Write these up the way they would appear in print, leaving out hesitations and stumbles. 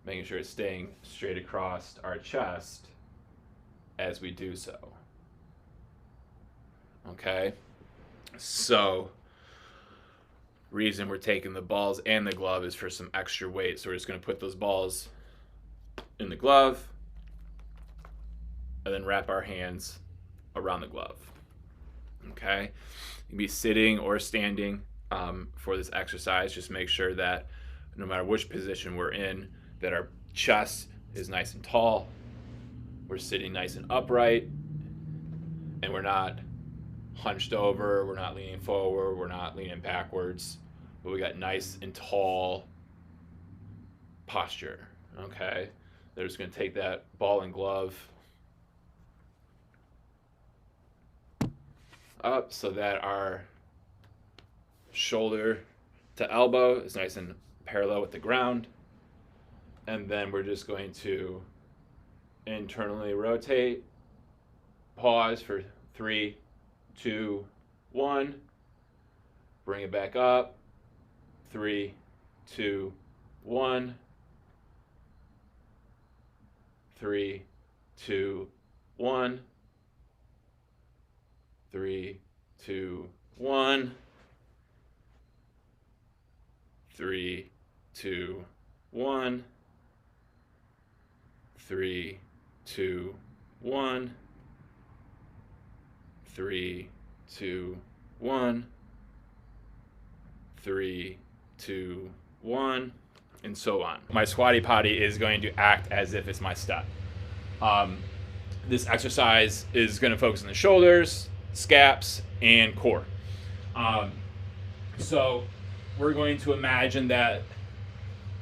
making sure it's staying straight across our chest as we do so. Okay? So, reason we're taking the balls and the glove is for some extra weight. So we're just going to put those balls in the glove and then wrap our hands around the glove. Okay? You can be sitting or standing for this exercise. Just make sure that no matter which position we're in, that our chest is nice and tall, we're sitting nice and upright, and we're not hunched over, we're not leaning forward, we're not leaning backwards, but we got nice and tall posture. Okay? They're just going to take that ball and glove up so that our shoulder to elbow is nice and parallel with the ground. And then we're just going to internally rotate, pause for 3, 2, 1, bring it back up, 3, 2, 1, 3, 2, 1, 3, 2, 1, 3, 2, 1, 3, 2, 1, 3, 2, 1, 3, 2, 1, and so on. My squatty potty is going to act as if it's my step. This exercise is going to focus on the shoulders, scaps, and core. So we're going to imagine that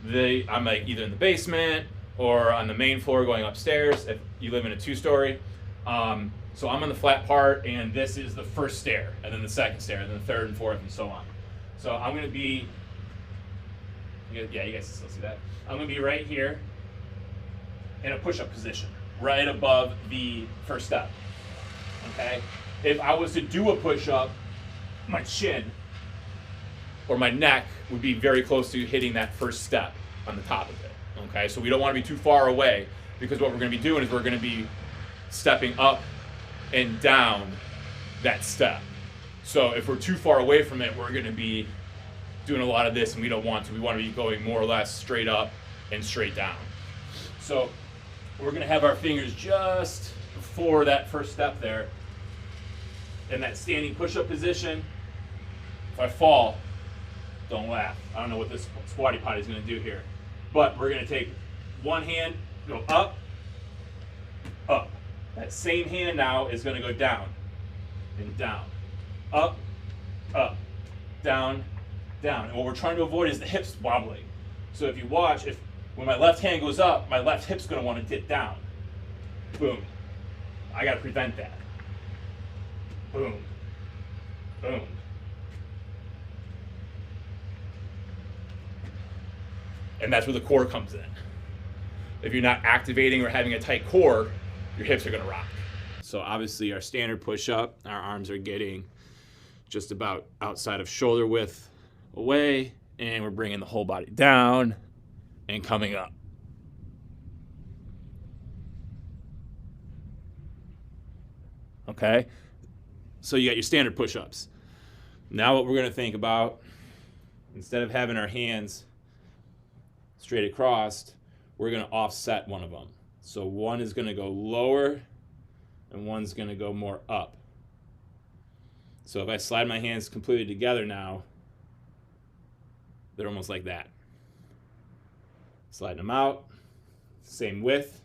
I'm like either in the basement or on the main floor going upstairs if you live in a 2-story. So I'm on the flat part, and this is the first stair, and then the second stair, and then the third and fourth, and so on. So I'm going to be, yeah, you guys can still see that. I'm going to be right here in a push-up position, right above the first step. Okay? If I was to do a push-up, my chin or my neck would be very close to hitting that first step on the top of it. Okay? So we don't want to be too far away, because what we're going to be doing is we're going to be stepping up and down that step. So if we're too far away from it, we're going to be doing a lot of this, and we don't want to. We want to be going more or less straight up and straight down. So we're going to have our fingers just before that first step there in that standing push-up position. If I fall, don't laugh. I don't know what this squatty potty is going to do here. But we're going to take one hand, go up, up. That same hand now is going to go down and down. Up, up, down, down. And what we're trying to avoid is the hips wobbling. So if you watch, when my left hand goes up, my left hip's going to want to dip down. Boom. I got to prevent that. Boom. Boom. And that's where the core comes in. If you're not activating or having a tight core, your hips are going to rock. So obviously our standard push-up, our arms are getting just about outside of shoulder width away, and we're bringing the whole body down and coming up. Okay? So you got your standard push-ups. Now what we're going to think about, instead of having our hands straight across, we're going to offset one of them. So one is going to go lower and one's going to go more up. So if I slide my hands completely together now, they're almost like that. Sliding them out, same width.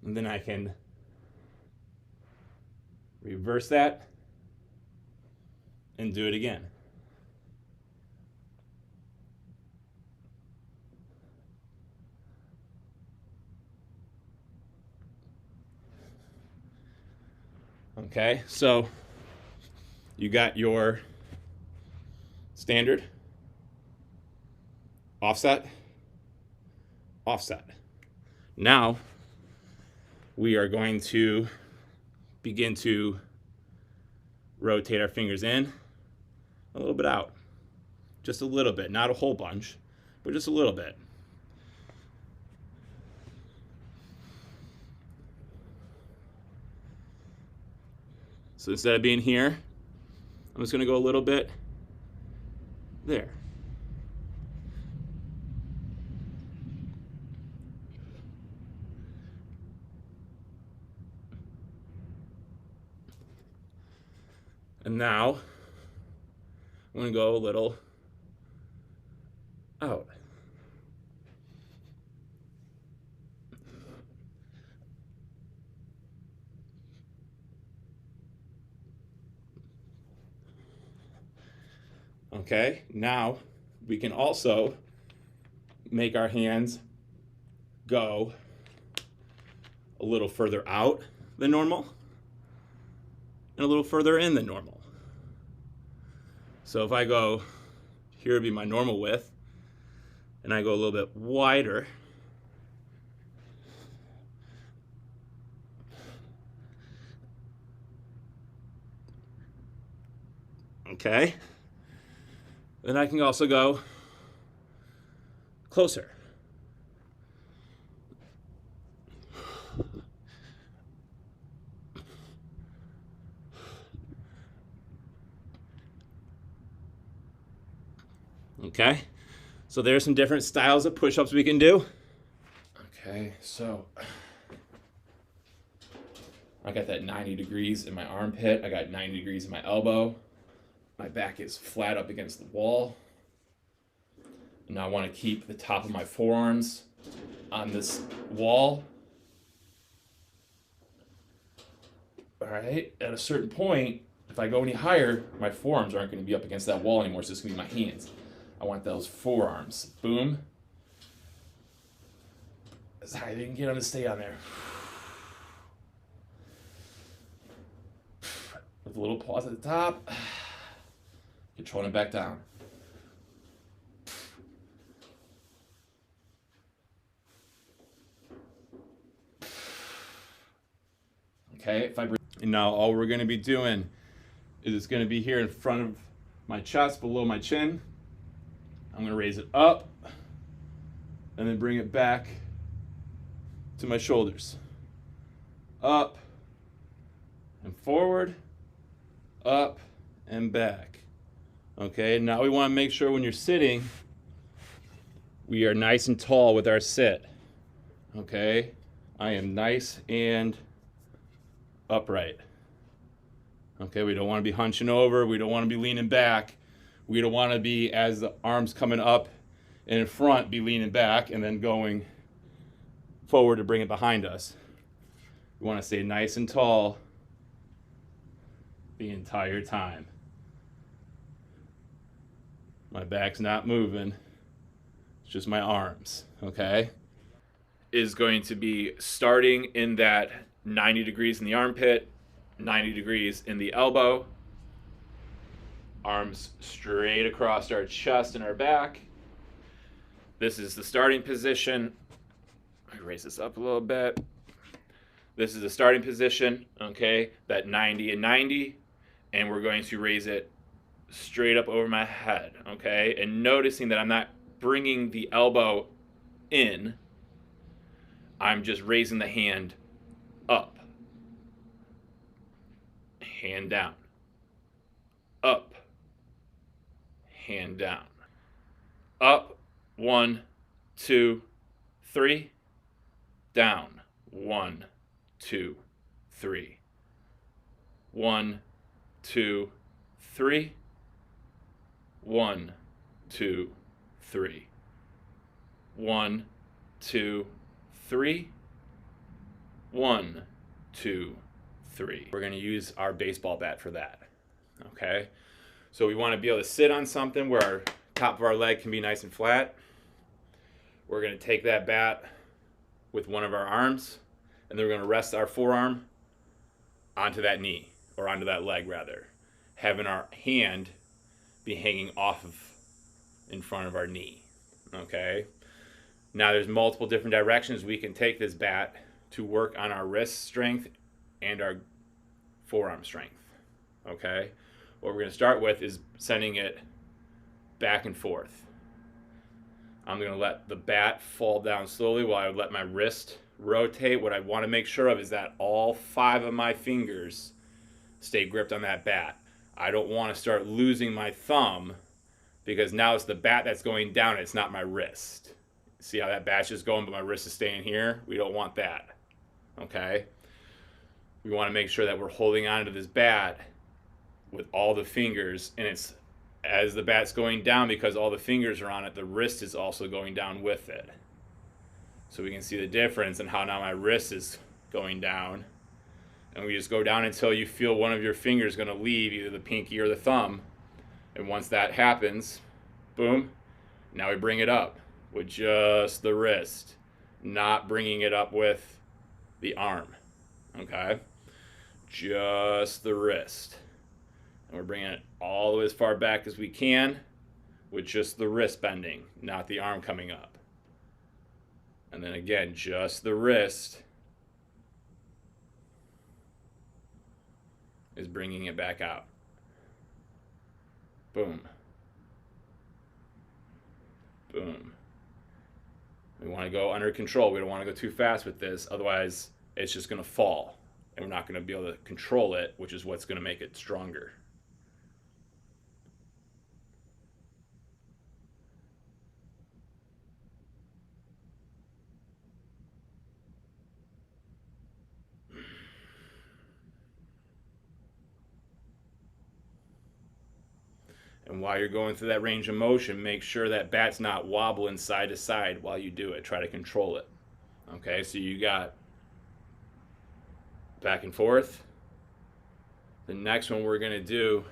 And then I can reverse that and do it again. Okay, so you got your standard, offset, offset. Now we are going to begin to rotate our fingers in, a little bit out. Just a little bit, not a whole bunch, but just a little bit. So instead of being here, I'm just going to go a little bit there. And now I'm going to go a little out. Okay, now we can also make our hands go a little further out than normal and a little further in than normal. So if I go, here would be my normal width, and I go a little bit wider, okay, then I can also go closer. Okay, so there's some different styles of push-ups we can do. Okay, so I got that 90 degrees in my armpit. I got 90 degrees in my elbow. My back is flat up against the wall. Now I want to keep the top of my forearms on this wall. All right, at a certain point, if I go any higher, my forearms aren't going to be up against that wall anymore, so it's going to be my hands. I want those forearms. Boom. As high as you can get them to stay on there. With a little pause at the top. Controlling it back down. Okay, if I bring, and now all we're going to be doing is it's going to be here in front of my chest, below my chin. I'm going to raise it up and then bring it back to my shoulders. Up and forward, up and back. Okay, now we want to make sure when you're sitting, we are nice and tall with our sit. Okay, I am nice and upright. Okay, we don't want to be hunching over. We don't want to be leaning back. We don't want to be, as the arms coming up and in front, be leaning back and then going forward to bring it behind us. We want to stay nice and tall the entire time. My back's not moving. It's just my arms, okay? Is going to be starting in that 90 degrees in the armpit, 90 degrees in the elbow, arms straight across our chest and our back. This is the starting position. Let me raise this up a little bit. This is the starting position, okay? That 90 and 90, and we're going to raise it straight up over my head, okay? And noticing that I'm not bringing the elbow in, I'm just raising the hand up, hand down, up, hand down, up, 1, 2, 3, down, 1, 2, 3, 1, 2, 3, 1, 2, 3, 1, 2, 3, 1, 2, 3. We're going to use our baseball bat for that. Okay? So we want to be able to sit on something where our top of our leg can be nice and flat. We're going to take that bat with one of our arms, and then we're going to rest our forearm onto that knee, or onto that leg rather, having our hand be hanging off of in front of our knee. Okay? Now there's multiple different directions we can take this bat to work on our wrist strength and our forearm strength. Okay? What we're going to start with is sending it back and forth. I'm going to let the bat fall down slowly while I let my wrist rotate. What I want to make sure of is that all 5 of my fingers stay gripped on that bat. I don't want to start losing my thumb because now it's the bat that's going down. It's not my wrist. See how that bat's just going, but my wrist is staying here? We don't want that. Okay? We want to make sure that we're holding on to this bat with all the fingers, and it's as the bat's going down, because all the fingers are on it, the wrist is also going down with it. So we can see the difference in how now my wrist is going down. And we just go down until you feel one of your fingers going to leave, either the pinky or the thumb. And once that happens, boom, now we bring it up with just the wrist, not bringing it up with the arm. Okay? Just the wrist. And we're bringing it all the way as far back as we can with just the wrist bending, not the arm coming up. And then again, just the wrist is bringing it back out. Boom. Boom. We want to go under control. We don't want to go too fast with this, otherwise it's just going to fall. And we're not going to be able to control it, which is what's going to make it stronger. And while you're going through that range of motion, make sure that bat's not wobbling side to side while you do it. Try to control it. Okay, so you got back and forth. The next one we're going to do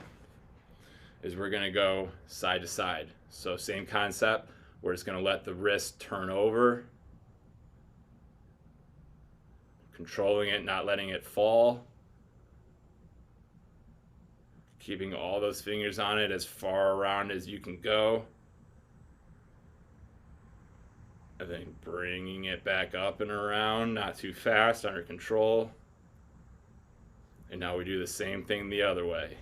is we're going to go side to side. So same concept, we're just going to let the wrist turn over, controlling it, not letting it fall. Keeping all those fingers on it as far around as you can go. And then bringing it back up and around, not too fast, under control. And now we do the same thing the other way.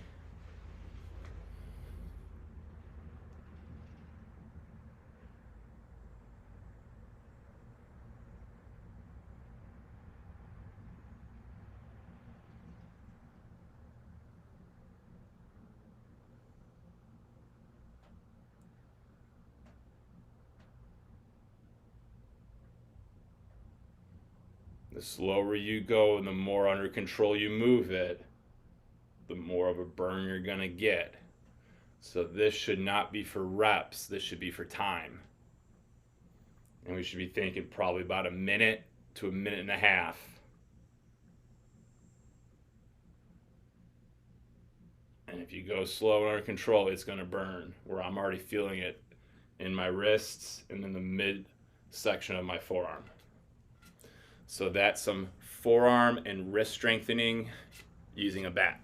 The slower you go and the more under control you move it, the more of a burn you're going to get. So this should not be for reps, this should be for time. And we should be thinking probably about a minute to a minute and a half. And if you go slow and under control, it's going to burn, where I'm already feeling it in my wrists and in the mid section of my forearm. So that's some forearm and wrist strengthening using a bat.